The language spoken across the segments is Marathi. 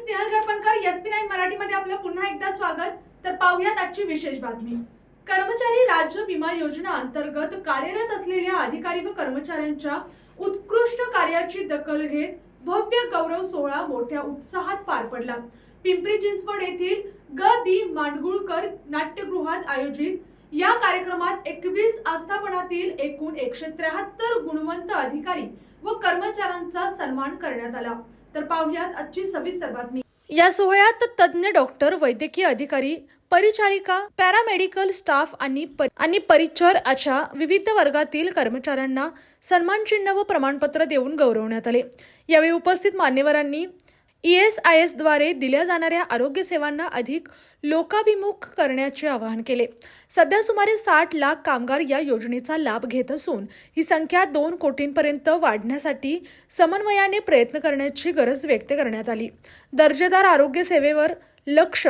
स्नेहल गरपणकर, SP9 मराठीमध्ये आपलं पुन्हा एकदा स्वागत। तर पाहूयात आजची विशेष बातमी। कर्मचारी राज्य विमा योजना अंतर्गत कार्यरत असलेल्या अधिकारी व कर्मचाऱ्यांच्या उत्कृष्ट कार्याची दखल घेत भव्य गौरव सोहळा मोठ्या उत्साहात पार पडला। पिंपरी चिंचवड येथील ग.दी. माडगुळकर नाट्यगृहात आयोजित या कार्यक्रमात 21 आस्थापनातील एकूण 173 गुणवंत अधिकारी व कर्मचाऱ्यांचा सन्मान करण्यात आला। तर पाहूयात आजची सविस्तर बातमी। या सोहळ्यात तज्ञ डॉक्टर, वैद्यकीय अधिकारी, परिचारिका, पॅरामेडिकल स्टाफ आणि परिचर अशा विविध वर्गातील कर्मचाऱ्यांना सन्मानचिन्ह व प्रमाणपत्र देऊन गौरवण्यात आले। यावेळी उपस्थित मान्यवरांनी ESIS द्वारे दिल्या जाणाऱ्या आरोग्य सेवांना अधिक लोकाभिमुख करण्याचे आवाहन केले। सध्या सुमारे 60 लाख कामगार या योजनेचा लाभ घेत असून ही संख्या 2 कोटींपर्यंत वाढण्यासाठी समन्वयाने प्रयत्न करण्याची गरज व्यक्त करण्यात आली। दर्जेदार आरोग्य सेवेवर लक्ष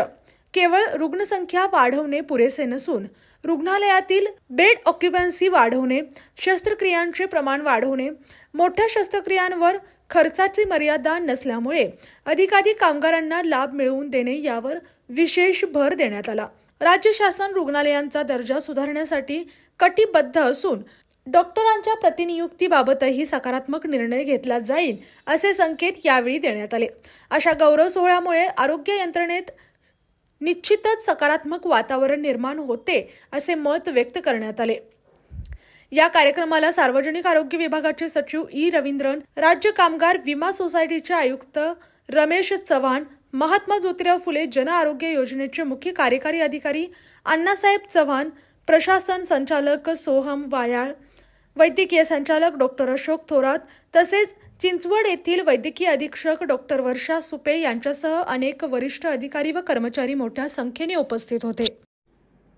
केवळ रुग्णसंख्या वाढवणे पुरेसे नसून रुग्णालयातील बेड ऑक्युपन्सी वाढवणे, शस्त्रक्रियांचे प्रमाण वाढवणे, मोठ्या शस्त्रक्रियांवर खर्चाची मर्यादा नसल्यामुळे अधिकाधिक कामगारांना लाभ मिळवून देणे यावर विशेष भर देण्यात आला। राज्य शासन रुग्णालयांचा दर्जा सुधारण्यासाठी कटिबद्ध असून डॉक्टरांच्या प्रतिनियुक्तीबाबतही सकारात्मक निर्णय घेतला जाईल असे संकेत यावेळी देण्यात आले। अशा गौरव सोहळ्यामुळे आरोग्य यंत्रणेत निश्चितच सकारात्मक वातावरण निर्माण होते असे मत व्यक्त करण्यात आले। या कार्यक्रमाला सार्वजनिक आरोग्य विभागाचे सचिव रवींद्रन, राज्य कामगार विमा सोसायटीचे आयुक्त रमेश चव्हाण, महात्मा ज्योतिराव फुले जन आरोग्य योजनेचे मुख्य कार्यकारी अधिकारी अण्णासाहेब चव्हाण, प्रशासन संचालक सोहम वायाळ, वैद्यकीय संचालक डॉक्टर अशोक थोरात तसेच चिंचवड येथील वैद्यकीय अधीक्षक डॉक्टर वर्षा सुपे यांच्यासह अनेक वरिष्ठ अधिकारी व कर्मचारी मोठ्या संख्येने उपस्थित होते।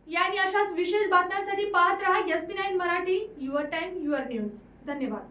यानी अशाच विशेष बातम्यांसाठी पाहत रहा SP9 Marathi, your time your news. धन्यवाद।